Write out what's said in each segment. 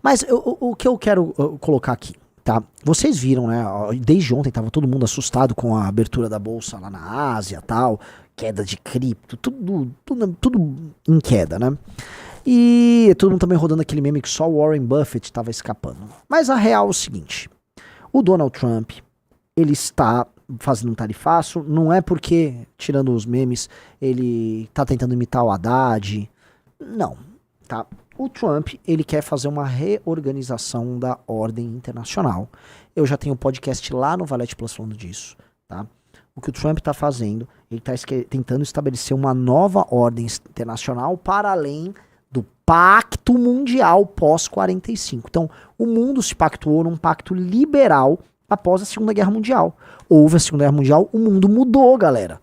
Mas o que eu quero colocar aqui, tá? Vocês viram, né? Desde ontem tava todo mundo assustado com a abertura da bolsa lá na Ásia, tal, queda de cripto, tudo em queda, né? E todo mundo também rodando aquele meme que só o Warren Buffett tava escapando. Mas a real é o seguinte, o Donald Trump, ele está fazendo um tarifaço, não é porque, tirando os memes, ele tá tentando imitar o Haddad, não, tá? O Trump, ele quer fazer uma reorganização da ordem internacional. Eu já tenho um podcast lá no Valete Plus falando disso, tá? O que o Trump está fazendo, ele está tentando estabelecer uma nova ordem internacional para além do Pacto Mundial pós-45. Então, o mundo se pactuou num pacto liberal após a Segunda Guerra Mundial. Houve a Segunda Guerra Mundial, o mundo mudou, galera.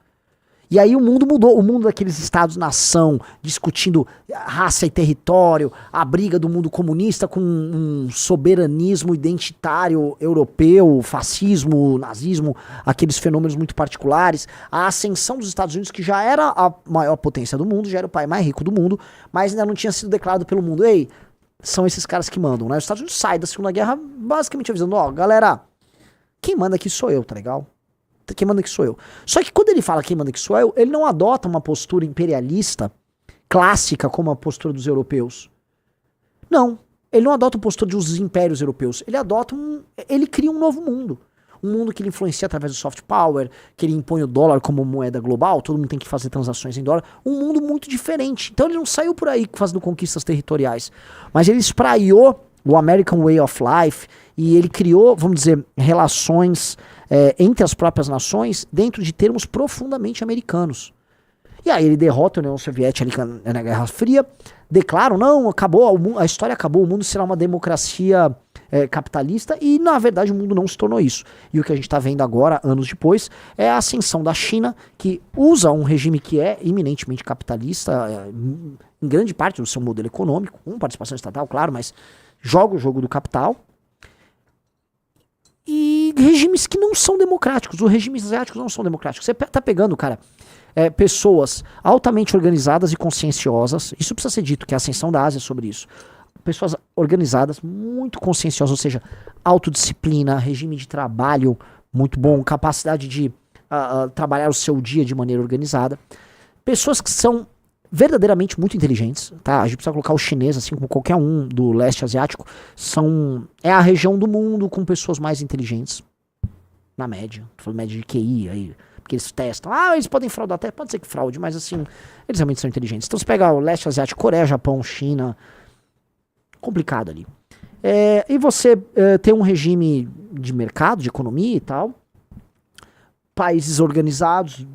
E aí o mundo mudou, o mundo daqueles estados-nação, discutindo raça e território, a briga do mundo comunista com um soberanismo identitário europeu, fascismo, nazismo, aqueles fenômenos muito particulares, a ascensão dos Estados Unidos, que já era a maior potência do mundo, já era o pai mais rico do mundo, mas ainda não tinha sido declarado pelo mundo. Ei, são esses caras que mandam, né? Os Estados Unidos saem da Segunda Guerra basicamente avisando, ó, galera, quem manda aqui sou eu, tá legal? Quem manda aqui sou eu. Só que quando ele fala quem manda aqui sou eu, ele não adota uma postura imperialista clássica como a postura dos europeus. Não. Ele não adota a postura dos impérios europeus. Ele cria um novo mundo. Um mundo que ele influencia através do soft power, que ele impõe o dólar como moeda global, todo mundo tem que fazer transações em dólar. Um mundo muito diferente. Então ele não saiu por aí fazendo conquistas territoriais. Mas ele espraiou o American Way of Life e ele criou, vamos dizer, relações entre as próprias nações dentro de termos profundamente americanos. E aí ele derrota a União Soviética ali na Guerra Fria, declara, não, acabou, a história acabou, o mundo será uma democracia capitalista, e na verdade o mundo não se tornou isso. E o que a gente está vendo agora, anos depois, é a ascensão da China, que usa um regime que é eminentemente capitalista, em grande parte do seu modelo econômico, com participação estatal, claro, mas joga o jogo do capital, e regimes que não são democráticos. Os regimes asiáticos não são democráticos. Você tá pegando, cara, pessoas altamente organizadas e conscienciosas. Isso precisa ser dito, que a ascensão da Ásia é sobre isso. Pessoas organizadas, muito conscienciosas, ou seja, autodisciplina, regime de trabalho muito bom, capacidade de trabalhar o seu dia de maneira organizada. Pessoas que são verdadeiramente muito inteligentes, tá? A gente precisa colocar o chinês, assim como qualquer um do leste asiático, é a região do mundo com pessoas mais inteligentes, na média, tô falando média de QI aí, porque eles testam, eles podem fraudar, até pode ser que fraude, mas assim, eles realmente são inteligentes. Então você pega o leste asiático, Coreia, Japão, China, complicado ali. E você tem um regime de mercado, de economia e tal, países organizados,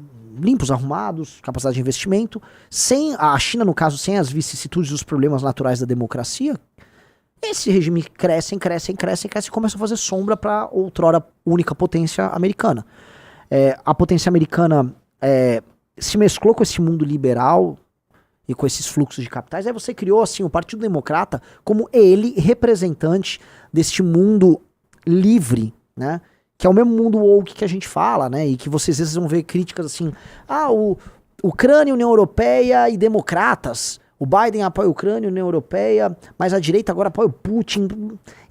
limpos, arrumados, capacidade de investimento, sem a China, no caso, sem as vicissitudes e os problemas naturais da democracia, esse regime cresce e começa a fazer sombra para outrora única potência americana. A potência americana se mesclou com esse mundo liberal e com esses fluxos de capitais, aí você criou assim o Partido Democrata como ele representante deste mundo livre, né? Que é o mesmo mundo woke que a gente fala, né? E que vocês às vezes vão ver críticas assim, Ucrânia, União Europeia e democratas. O Biden apoia a Ucrânia, União Europeia, mas a direita agora apoia o Putin.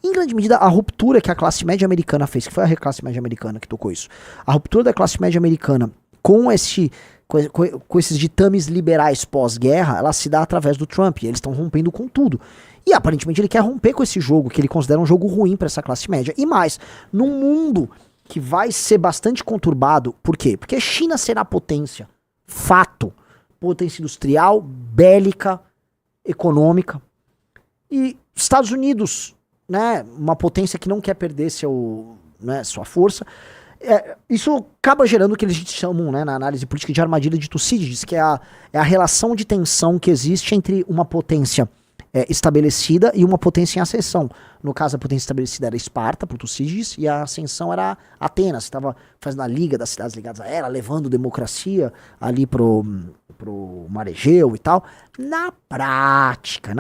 Em grande medida, a ruptura que a classe média americana fez, que foi a classe média americana que tocou isso, a ruptura da classe média americana com esses ditames liberais pós-guerra, ela se dá através do Trump, e eles estão rompendo com tudo. E aparentemente ele quer romper com esse jogo, que ele considera um jogo ruim para essa classe média. E mais, num mundo que vai ser bastante conturbado, por quê? Porque a China será potência, fato, potência industrial, bélica, econômica. E Estados Unidos, né, uma potência que não quer perder sua força. Isso acaba gerando o que eles chamam, né, na análise política de armadilha de Tucídides, que é a relação de tensão que existe entre uma potência estabelecida e uma potência em ascensão. No caso, a potência estabelecida era Esparta, por Tucídides, e a ascensão era Atenas, que estava fazendo a liga das cidades ligadas a ela, levando democracia ali pro Mar Egeu e tal. Na prática,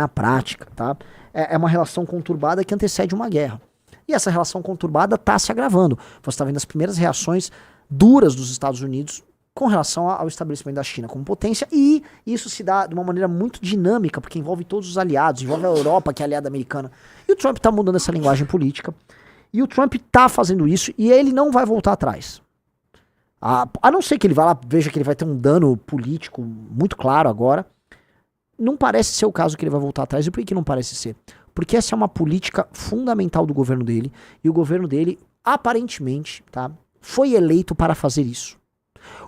tá? É uma relação conturbada que antecede uma guerra. E essa relação conturbada está se agravando. Você está vendo as primeiras reações duras dos Estados Unidos com relação ao estabelecimento da China como potência, e isso se dá de uma maneira muito dinâmica, porque envolve todos os aliados, envolve a Europa, que é aliada americana, e o Trump tá mudando essa linguagem política, e o Trump tá fazendo isso, e ele não vai voltar atrás. A não ser que ele vá lá, veja que ele vai ter um dano político muito claro agora, não parece ser o caso que ele vai voltar atrás. E por que não parece ser? Porque essa é uma política fundamental do governo dele, e o governo dele, aparentemente, tá, foi eleito para fazer isso.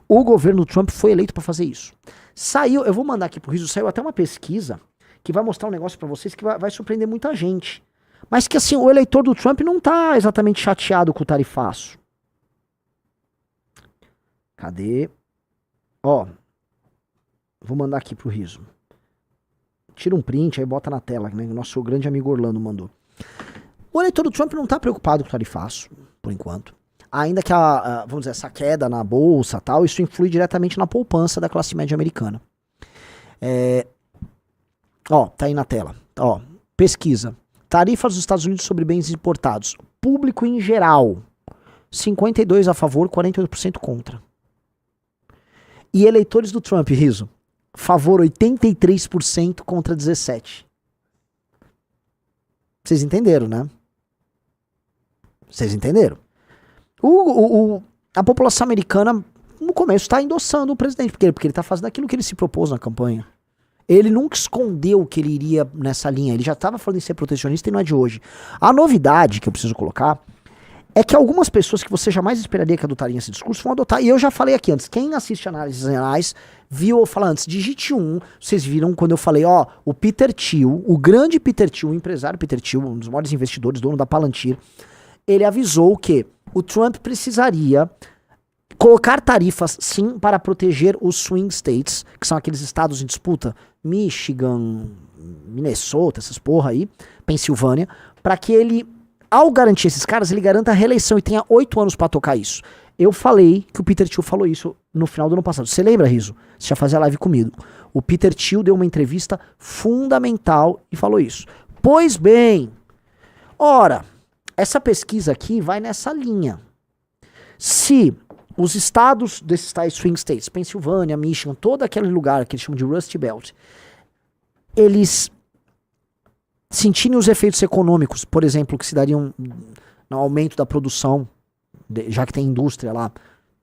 O governo Trump foi eleito para fazer isso. Saiu, eu vou mandar aqui pro Riso, saiu até uma pesquisa que vai mostrar um negócio para vocês que vai surpreender muita gente. Mas que assim, o eleitor do Trump não tá exatamente chateado com o tarifaço. Cadê? Ó, vou mandar aqui pro Riso. Tira um print aí bota na tela, né? O nosso grande amigo Orlando mandou. O eleitor do Trump não tá preocupado com o tarifaço, por enquanto. Ainda que vamos dizer, essa queda na bolsa e tal, isso influi diretamente na poupança da classe média americana. Ó, tá aí na tela. Ó, pesquisa. Tarifas dos Estados Unidos sobre bens importados. Público em geral. 52% a favor, 48% contra. E eleitores do Trump, Riso. Favor 83% contra 17%. Vocês entenderam, né? Vocês entenderam? A população americana, no começo, está endossando o presidente. Porque ele está fazendo aquilo que ele se propôs na campanha. Ele nunca escondeu que ele iria nessa linha. Ele já estava falando em ser protecionista e não é de hoje. A novidade que eu preciso colocar é que algumas pessoas que você jamais esperaria que adotariam esse discurso vão adotar. E eu já falei aqui antes. Quem assiste análises anais viu eu falar antes. Digite 1. Vocês viram quando eu falei, ó, o Peter Thiel, o grande Peter Thiel, o empresário Peter Thiel, um dos maiores investidores, dono da Palantir, ele avisou que o Trump precisaria colocar tarifas, sim, para proteger os swing states, que são aqueles estados em disputa, Michigan, Minnesota, essas porra aí, Pensilvânia, para que ele, ao garantir esses caras, ele garanta a reeleição e tenha 8 anos para tocar isso. Eu falei que o Peter Thiel falou isso no final do ano passado. Você lembra, Riso? Você já fazia live comigo. O Peter Thiel deu uma entrevista fundamental e falou isso. Pois bem, ora, essa pesquisa aqui vai nessa linha. Se os estados desses tais swing states, Pensilvânia, Michigan, todo aquele lugar que eles chamam de Rust Belt, eles sentirem os efeitos econômicos, por exemplo, que se dariam no aumento da produção, já que tem indústria lá,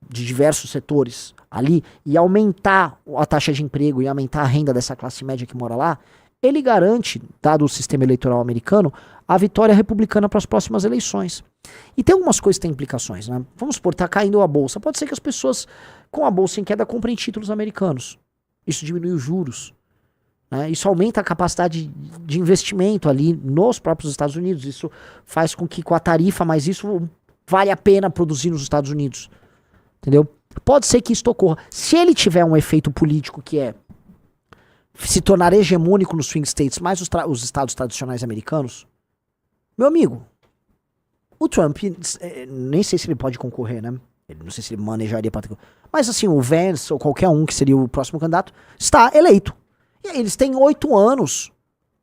de diversos setores ali, e aumentar a taxa de emprego e aumentar a renda dessa classe média que mora lá, ele garante, dado o sistema eleitoral americano, a vitória republicana para as próximas eleições. E tem algumas coisas que têm implicações, né? Vamos supor, tá caindo a bolsa. Pode ser que as pessoas com a bolsa em queda comprem títulos americanos. Isso diminui os juros, né? Isso aumenta a capacidade de investimento ali nos próprios Estados Unidos. Isso faz com que com a tarifa, mas isso vale a pena produzir nos Estados Unidos. Entendeu? Pode ser que isso ocorra. Se ele tiver um efeito político que é se tornar hegemônico nos swing states, mais os estados tradicionais americanos, meu amigo, o Trump, nem sei se ele pode concorrer, né? Não sei se ele manejaria para... Mas assim, o Vance ou qualquer um que seria o próximo candidato, está eleito. E aí eles têm 8 anos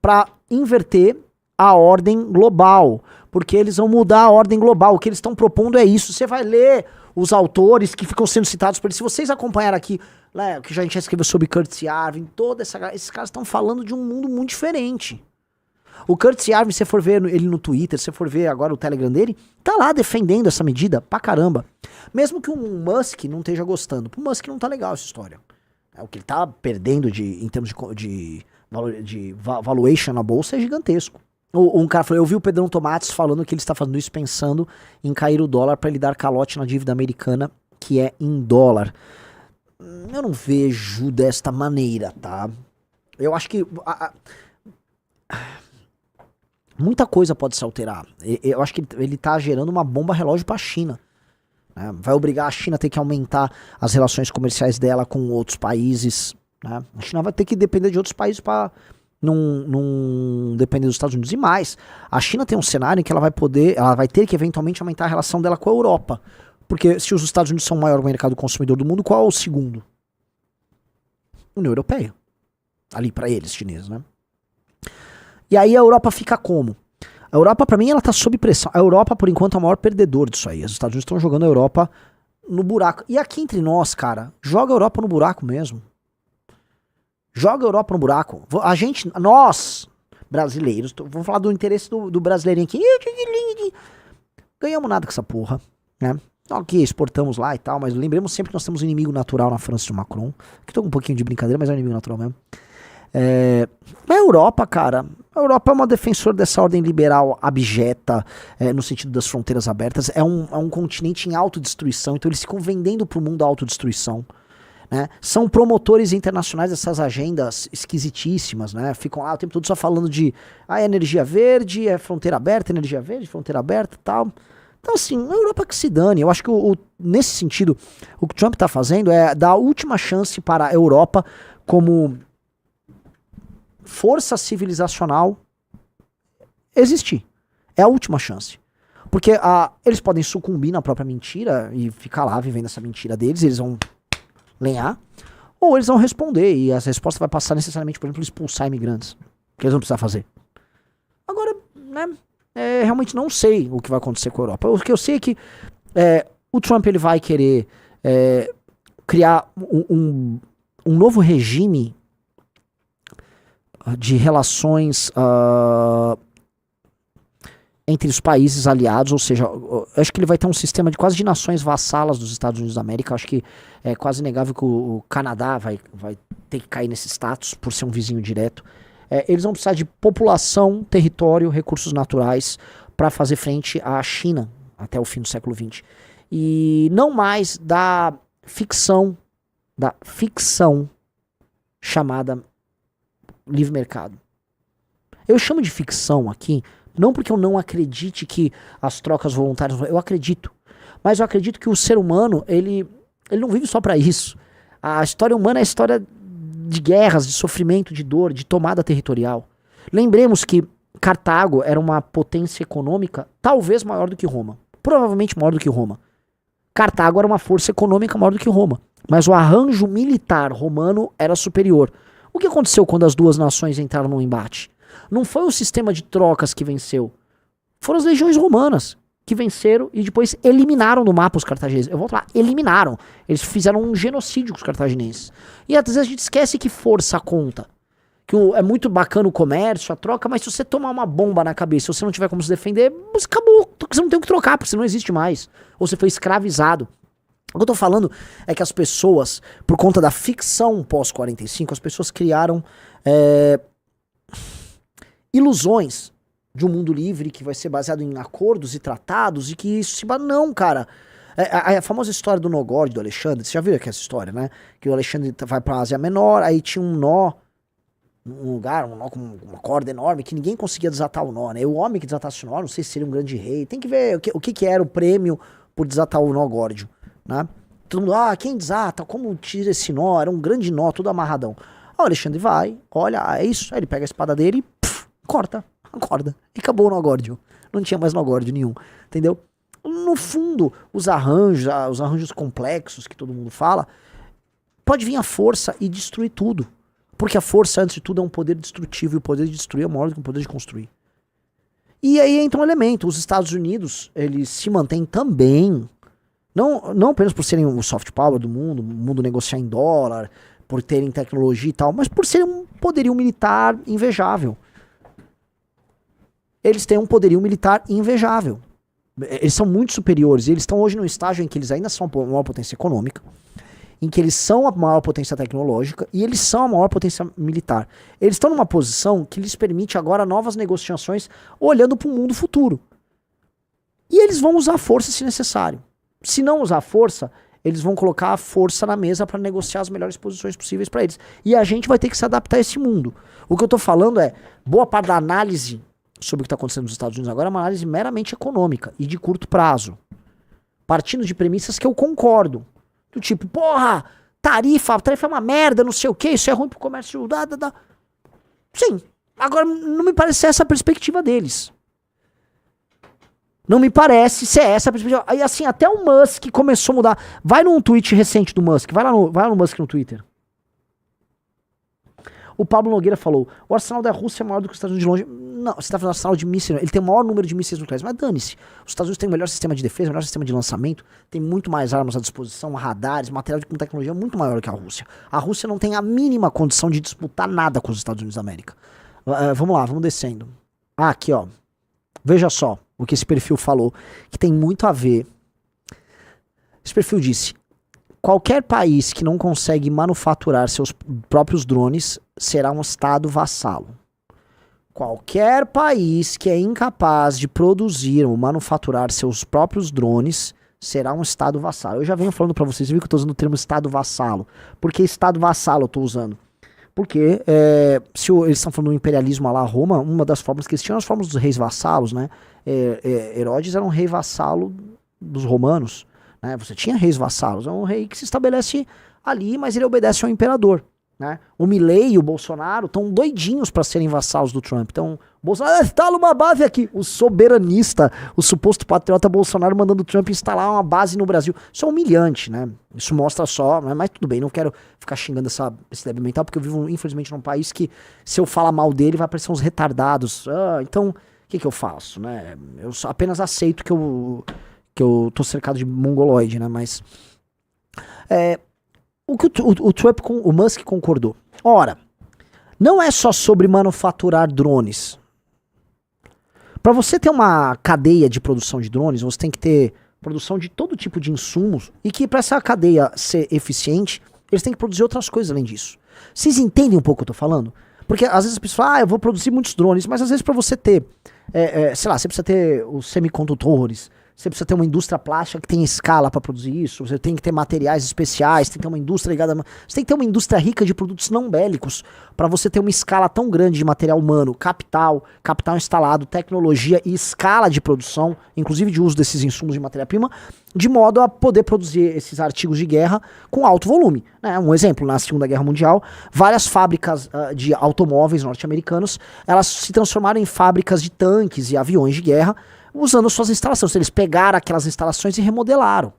para inverter a ordem global, porque eles vão mudar a ordem global. O que eles estão propondo é isso. Você vai ler os autores que ficam sendo citados por eles. Se vocês acompanharam aqui, né, que a gente já escreveu sobre Curtis Yarvin, esses caras estão falando de um mundo muito diferente. O Curtis Yarvin, se você for ver ele no Twitter, se você for ver agora o Telegram dele, tá lá defendendo essa medida pra caramba. Mesmo que o Musk não esteja gostando. Pro Musk não tá legal essa história. O que ele tá perdendo em termos de valuation na bolsa é gigantesco. Um cara falou, eu vi o Pedrão Tomates falando que ele está fazendo isso pensando em cair o dólar para ele dar calote na dívida americana, que é em dólar. Eu não vejo desta maneira, tá? Eu acho que muita coisa pode se alterar. Eu acho que ele tá gerando uma bomba relógio para a China. Né? Vai obrigar a China a ter que aumentar as relações comerciais dela com outros países. Né? A China vai ter que depender de outros países para não depender dos Estados Unidos. E mais, a China tem um cenário em que ela vai ter que eventualmente aumentar a relação dela com a Europa. Porque se os Estados Unidos são o maior mercado consumidor do mundo, qual é o segundo? União Europeia. Ali para eles, chineses, né? E aí a Europa fica como? A Europa, pra mim, ela tá sob pressão. A Europa, por enquanto, é o maior perdedor disso aí. Os Estados Unidos estão jogando a Europa no buraco. E aqui entre nós, cara, joga a Europa no buraco mesmo. Joga a Europa no buraco. A gente, nós, brasileiros, vamos falar do interesse do brasileirinho aqui. Ganhamos nada com essa porra, né? Ok, exportamos lá e tal, mas lembremos sempre que nós temos um inimigo natural na França de Macron. Que tô com um pouquinho de brincadeira, mas é um inimigo natural mesmo. A Europa, cara, a Europa é uma defensora dessa ordem liberal abjeta, no sentido das fronteiras abertas. É um continente em autodestruição, então eles ficam vendendo pro mundo a autodestruição. Né? São promotores internacionais dessas agendas esquisitíssimas, né? Ficam lá o tempo todo só falando de energia verde, fronteira aberta, energia verde, fronteira aberta e tal. Então, assim, a Europa que se dane. Eu acho que, nesse sentido, o que o Trump está fazendo é dar a última chance para a Europa como força civilizacional existir. É a última chance. Porque eles podem sucumbir na própria mentira e ficar lá vivendo essa mentira deles, eles vão lenhar, ou eles vão responder, e a resposta vai passar necessariamente, por exemplo, expulsar imigrantes, que eles vão precisar fazer. Agora, né, realmente não sei o que vai acontecer com a Europa. O que eu sei é que o Trump ele vai querer criar um novo regime de relações entre os países aliados, ou seja, acho que ele vai ter um sistema de quase de nações vassalas dos Estados Unidos da América. Acho que é quase inegável que o Canadá vai ter que cair nesse status por ser um vizinho direto. Eles vão precisar de população, território, recursos naturais para fazer frente à China até o fim do século XX. E não mais da ficção chamada livre mercado. Eu chamo de ficção aqui não porque eu não acredite que as trocas voluntárias... Eu acredito. Mas eu acredito que o ser humano, ele não vive só para isso. A história humana é a história de guerras, de sofrimento, de dor, de tomada territorial. Lembremos que Cartago era uma potência econômica talvez maior do que Roma. Provavelmente maior do que Roma. Cartago era uma força econômica maior do que Roma. Mas o arranjo militar romano era superior. O que aconteceu quando as duas nações entraram num embate? Não foi o sistema de trocas que venceu. Foram as legiões romanas que venceram e depois eliminaram do mapa os cartagineses. Eu volto lá, eliminaram. Eles fizeram um genocídio com os cartagineses. E às vezes a gente esquece que força conta. Que é muito bacana o comércio, a troca, mas se você tomar uma bomba na cabeça, se você não tiver como se defender, você acabou. Você não tem o que trocar, porque você não existe mais. Ou você foi escravizado. O que eu tô falando é que as pessoas, por conta da ficção pós-45, as pessoas criaram ilusões de um mundo livre que vai ser baseado em acordos e tratados e que isso se... Não, cara. A famosa história do nó gordo do Alexandre, você já viu aqui essa história, né? Que o Alexandre vai pra Ásia Menor, aí tinha um nó, um lugar, um nó com uma corda enorme, que ninguém conseguia desatar o nó, né? E o homem que desatasse o nó, não sei se seria um grande rei, tem que ver o que era o prêmio por desatar o nó górdio, né? Todo mundo, quem desata, como tira esse nó? Era um grande nó, todo amarradão. O Alexandre vai, olha, é isso, aí ele pega a espada dele e corta a corda. E acabou o nó górdio. Não tinha mais nó górdio nenhum, entendeu? No fundo, os arranjos complexos que todo mundo fala, pode vir a força e destruir tudo. Porque a força, antes de tudo, é um poder destrutivo, e o poder de destruir é maior do que o poder de construir. E aí entra um elemento, os Estados Unidos, eles se mantêm também, não apenas por serem o soft power do mundo, o mundo negociar em dólar, por terem tecnologia e tal, mas por serem um poderio militar invejável. Eles têm um poderio militar invejável. Eles são muito superiores, e eles estão hoje num estágio em que eles ainda são a maior potência econômica, em que eles são a maior potência tecnológica e eles são a maior potência militar. Eles estão numa posição que lhes permite agora novas negociações olhando para o mundo futuro. E eles vão usar a força se necessário. Se não usar a força, eles vão colocar a força na mesa para negociar as melhores posições possíveis para eles. E a gente vai ter que se adaptar a esse mundo. O que eu estou falando é, boa parte da análise sobre o que está acontecendo nos Estados Unidos agora é uma análise meramente econômica e de curto prazo. Partindo de premissas que eu concordo. Do tipo, porra, tarifa é uma merda, não sei o que, isso é ruim pro comércio. Sim, agora não me parece essa a perspectiva deles. Não me parece ser essa a perspectiva. Aí assim, até o Musk começou a mudar. Vai num tweet recente do Musk, vai lá no Musk no Twitter. O Pablo Nogueira falou, o arsenal da Rússia é maior do que os Estados Unidos de longe. Não, você tá falando arsenal de mísseis, ele tem o maior número de mísseis nucleares, mas dane-se. Os Estados Unidos têm o melhor sistema de defesa, o melhor sistema de lançamento, tem muito mais armas à disposição, radares, material com tecnologia muito maior que a Rússia. A Rússia não tem a mínima condição de disputar nada com os Estados Unidos da América. Vamos lá, vamos descendo. Aqui, ó. Veja só o que esse perfil falou, que tem muito a ver. Esse perfil disse: qualquer país que não consegue manufaturar seus próprios drones será um estado vassalo. Qualquer país que é incapaz de produzir ou manufaturar seus próprios drones será um estado vassalo. Eu já venho falando pra vocês, viu que eu tô usando o termo estado vassalo. Por que estado vassalo eu tô usando? Porque eles estão falando do imperialismo lá, Roma, uma das formas que eles tinham, as formas dos reis vassalos, né? Herodes era um rei vassalo dos romanos, né? Você tinha reis vassalos, é um rei que se estabelece ali, mas ele obedece ao imperador, né? O Milei e o Bolsonaro estão doidinhos para serem vassalos do Trump. Então, o Bolsonaro instala uma base aqui. O soberanista, o suposto patriota Bolsonaro mandando o Trump instalar uma base no Brasil. Isso é humilhante, né? Isso mostra só, né? Mas tudo bem, não quero ficar xingando esse débil mental, porque eu vivo, infelizmente, num país que, se eu falar mal dele, vai aparecer uns retardados. Então, o que eu faço, né? Eu apenas aceito que eu tô cercado de mongoloide, né? Mas o que o Trump, o Musk concordou. Ora, não é só sobre manufaturar drones. Para você ter uma cadeia de produção de drones, você tem que ter produção de todo tipo de insumos, e que para essa cadeia ser eficiente, eles têm que produzir outras coisas além disso. Vocês entendem um pouco o que eu tô falando? Porque às vezes as pessoas falam, eu vou produzir muitos drones, mas às vezes para você ter, sei lá, você precisa ter os semicondutores, você precisa ter uma indústria plástica que tem escala para produzir isso, você tem que ter materiais especiais, tem que ter uma indústria ligada, você tem que ter uma indústria rica de produtos não bélicos para você ter uma escala tão grande de material humano, capital instalado, tecnologia e escala de produção, inclusive de uso desses insumos de matéria-prima, de modo a poder produzir esses artigos de guerra com alto volume, né? Um exemplo, na Segunda Guerra Mundial, várias fábricas de automóveis norte-americanos, elas se transformaram em fábricas de tanques e aviões de guerra, usando suas instalações. Eles pegaram aquelas instalações e remodelaram.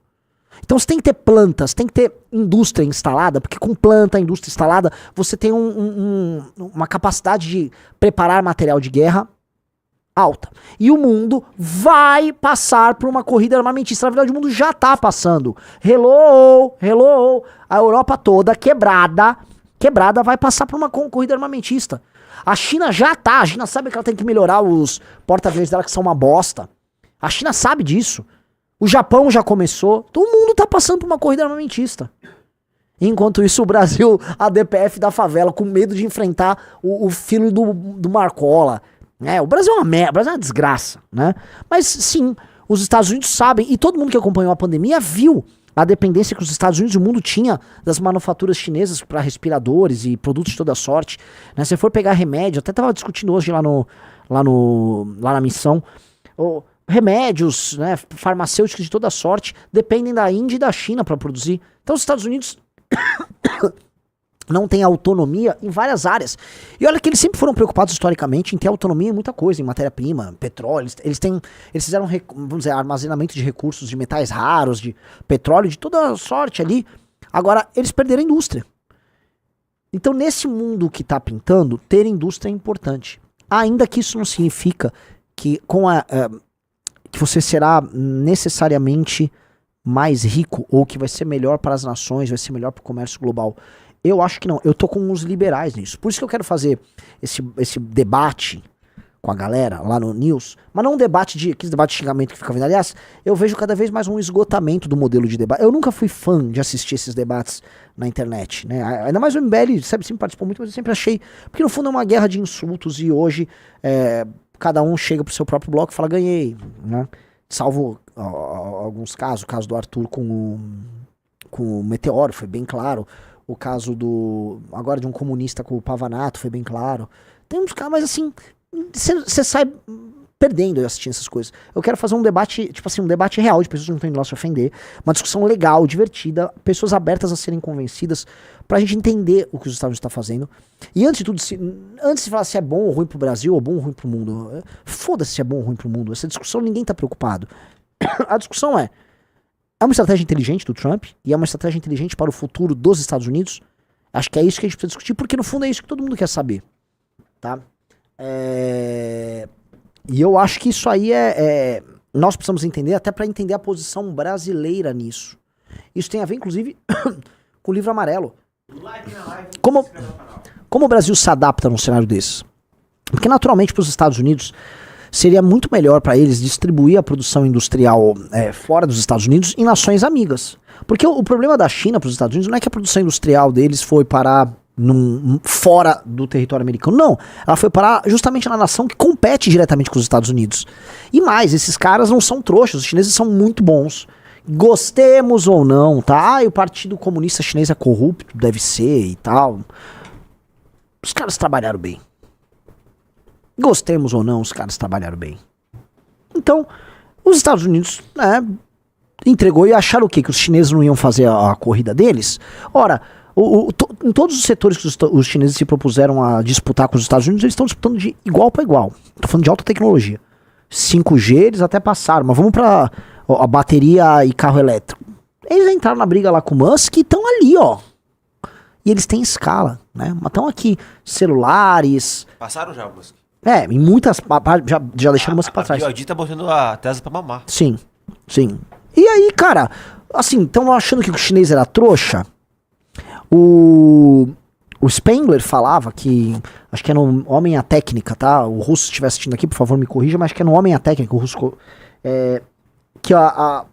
Então você tem que ter plantas, tem que ter indústria instalada, porque com planta, indústria instalada, você tem uma capacidade de preparar material de guerra alta. E o mundo vai passar por uma corrida armamentista. Na verdade, o mundo já está passando. Hello! A Europa toda quebrada vai passar por uma corrida armamentista. A China já tá, a China sabe que ela tem que melhorar os porta-aviões dela, que são uma bosta. A China sabe disso. O Japão já começou. Todo mundo tá passando por uma corrida armamentista. Enquanto isso, o Brasil, a DPF da favela, com medo de enfrentar o filho do Marcola. O Brasil é uma merda, o Brasil é uma desgraça, né? Mas sim, os Estados Unidos sabem, e todo mundo que acompanhou a pandemia viu a dependência que os Estados Unidos e o mundo tinha das manufaturas chinesas para respiradores e produtos de toda sorte, né? Se você for pegar remédio, até tava discutindo hoje lá na missão, remédios, né, farmacêuticos de toda sorte dependem da Índia e da China para produzir. Então os Estados Unidos não têm autonomia em várias áreas. E olha que eles sempre foram preocupados historicamente em ter autonomia em muita coisa, em matéria-prima, petróleo. Eles fizeram, vamos dizer, armazenamento de recursos, de metais raros, de petróleo, de toda sorte ali. Agora, eles perderam a indústria. Então, nesse mundo que está pintando, ter indústria é importante. Ainda que isso não significa que que você será necessariamente mais rico ou que vai ser melhor para as nações, vai ser melhor para o comércio global. Eu acho que não. Eu tô com uns liberais nisso. Por isso que eu quero fazer esse debate com a galera lá no News, mas não um debate aqueles debates de xingamento que fica vindo. Aliás, eu vejo cada vez mais um esgotamento do modelo de debate. Eu nunca fui fã de assistir esses debates na internet, né? Ainda mais o MBL, sempre participou muito, mas eu sempre achei... Porque no fundo é uma guerra de insultos e hoje cada um chega pro seu próprio bloco e fala, ganhei, né? Salvo alguns casos, o caso do Arthur com o Meteoro, foi bem claro. O caso agora de um comunista com o Pavanato, foi bem claro. Tem uns caras, mas assim, você sai perdendo assistindo essas coisas. Eu quero fazer um debate, tipo assim, um debate real, de pessoas que não estão indo lá se ofender, uma discussão legal, divertida, pessoas abertas a serem convencidas, pra gente entender o que os Estados Unidos estão fazendo. E antes de tudo, antes de falar se é bom ou ruim pro Brasil, ou bom ou ruim pro mundo, foda-se se é bom ou ruim pro mundo. Essa discussão ninguém tá preocupado. A discussão é uma estratégia inteligente do Trump e é uma estratégia inteligente para o futuro dos Estados Unidos. Acho que é isso que a gente precisa discutir, porque no fundo é isso que todo mundo quer saber, tá? E eu acho que isso aí nós precisamos entender, até para entender a posição brasileira nisso. Isso tem a ver, inclusive, com o livro amarelo. Como o Brasil se adapta num cenário desse? Porque, naturalmente, para os Estados Unidos, seria muito melhor para eles distribuir a produção industrial fora dos Estados Unidos em nações amigas. Porque o problema da China para os Estados Unidos não é que a produção industrial deles foi parar fora do território americano. Não, ela foi parar justamente na nação que compete diretamente com os Estados Unidos. E mais, esses caras não são trouxas, os chineses são muito bons. Gostemos ou não, tá? O Partido Comunista Chinês é corrupto, deve ser e tal. Os caras trabalharam bem. Gostemos ou não, os caras trabalharam bem. Então, os Estados Unidos, entregou e acharam o quê? Que os chineses não iam fazer a corrida deles? Ora, em todos os setores que os chineses se propuseram a disputar com os Estados Unidos, eles estão disputando de igual para igual. Estou falando de alta tecnologia. 5G eles até passaram, mas vamos para a bateria e carro elétrico. Eles entraram na briga lá com o Musk e estão ali, ó. E eles têm escala, né? Mas estão aqui, celulares... Passaram já, Musk? Em muitas... Já deixaram o Musk pra trás. A BYD tá botando a Tesla pra mamar. Sim, sim. E aí, cara, assim, estão achando que o chinês era trouxa? O Spengler falava que, acho que é no Homem à Técnica, tá? O russo, se estiver assistindo aqui, por favor, me corrija, mas acho que é no Homem à Técnica, o russo, que há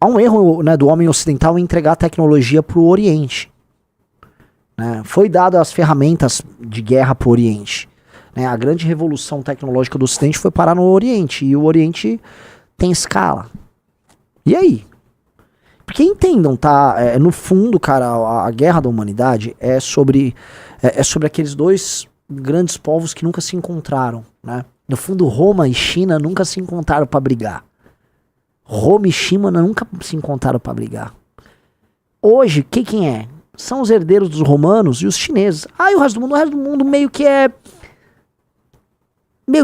um erro, né, do homem ocidental em entregar a tecnologia pro Oriente. Né? Foi dado as ferramentas de guerra pro Oriente. Né? A grande revolução tecnológica do Ocidente foi parar no Oriente, e o Oriente tem escala. E aí? Porque entendam, tá? No fundo, cara, a guerra da humanidade é sobre aqueles dois grandes povos que nunca se encontraram, né? No fundo, Roma e China nunca se encontraram pra brigar. Roma e China nunca se encontraram pra brigar. Hoje, quem é? São os herdeiros dos romanos e os chineses. E o resto do mundo meio que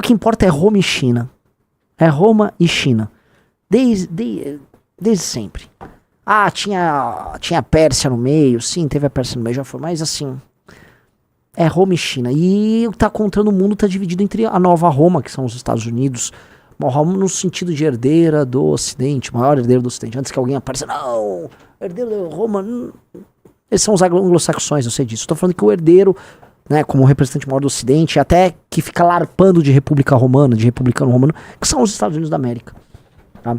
importa é Roma e China. É Roma e China. Desde sempre. Tinha a Pérsia no meio, sim, teve a Pérsia no meio, já foi, mas assim, é Roma e China. E o que tá contando o mundo tá dividido entre a nova Roma, que são os Estados Unidos, Roma no sentido de herdeira do Ocidente, maior herdeiro do Ocidente. Antes que alguém apareça, não, herdeiro da Roma, eles são os anglo-saxões, eu sei disso. Eu tô falando que o herdeiro, né, como representante maior do Ocidente, até que fica larpando de república romana, de republicano romano, que são os Estados Unidos da América, tá?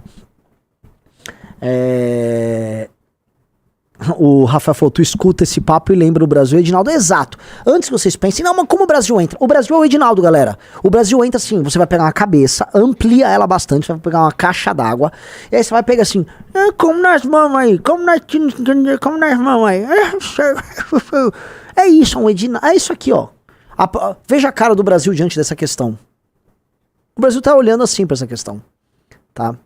O Rafael falou, tu escuta esse papo e lembra o Brasil e o Edinaldo. Exato. Antes que vocês pensem, não, mas como o Brasil entra? O Brasil é o Edinaldo, galera. O Brasil entra assim, você vai pegar uma cabeça, amplia ela bastante, vai pegar uma caixa d'água, e aí você vai pegar assim, como nós vamos aí? Como nós vamos aí? É isso, um Edinaldo. É isso aqui, ó. Veja a cara do Brasil diante dessa questão. O Brasil tá olhando assim pra essa questão, tá?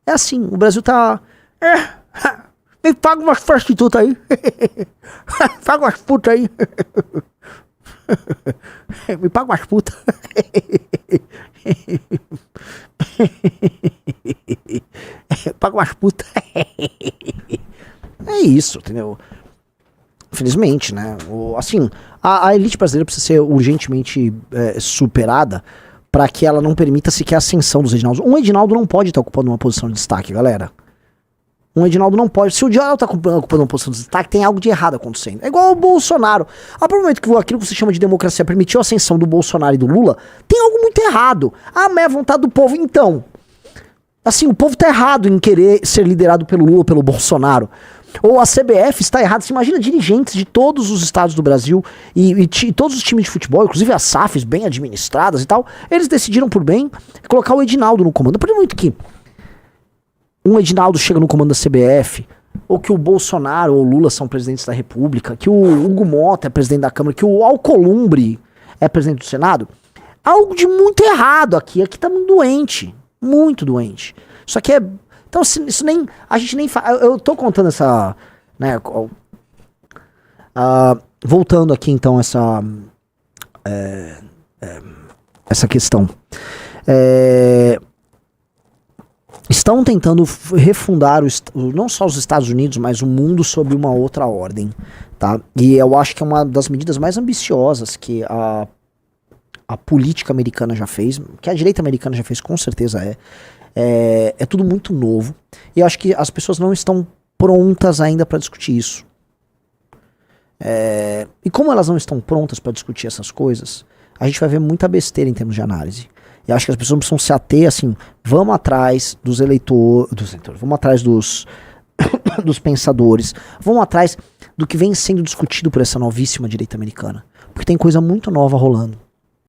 É assim, o Brasil tá... Me paga umas prostitutas aí. Paga umas putas aí. Me paga umas putas. Paga umas putas. É isso, entendeu? Infelizmente, né? Assim, a elite brasileira precisa ser urgentemente superada para que ela não permita sequer a ascensão dos Edinaldos. Um Edinaldo não pode estar ocupando uma posição de destaque, galera. Um Edinaldo não pode. Se o Edinaldo está ocupando uma posição de destaque, tem algo de errado acontecendo. É igual o Bolsonaro. A partir do momento que aquilo que você chama de democracia permitiu a ascensão do Bolsonaro e do Lula, tem algo muito errado. Mas é a vontade do povo, então. Assim, o povo tá errado em querer ser liderado pelo Lula, pelo Bolsonaro. Ou a CBF está errada. Você imagina dirigentes de todos os estados do Brasil e todos os times de futebol, inclusive as SAFs bem administradas e tal, eles decidiram por bem colocar o Edinaldo no comando. Por muito que um Edinaldo chega no comando da CBF, ou que o Bolsonaro ou o Lula são presidentes da República, que o Hugo Mota é presidente da Câmara, que o Alcolumbre é presidente do Senado, algo de muito errado aqui. Aqui tá muito doente, muito doente. Isso aqui é... Então, isso nem... A gente nem faz... Eu tô contando essa... Né, voltando aqui, então, essa questão. estão tentando refundar não só os Estados Unidos, mas o mundo sob uma outra ordem, tá? E eu acho que é uma das medidas mais ambiciosas que a política americana já fez, que a direita americana já fez, com certeza é tudo muito novo. E eu acho que as pessoas não estão prontas ainda para discutir isso. E como elas não estão prontas para discutir essas coisas, a gente vai ver muita besteira em termos de análise. E acho que as pessoas precisam se ater, assim, vamos atrás dos eleitores, vamos atrás dos pensadores, vamos atrás do que vem sendo discutido por essa novíssima direita americana. Porque tem coisa muito nova rolando.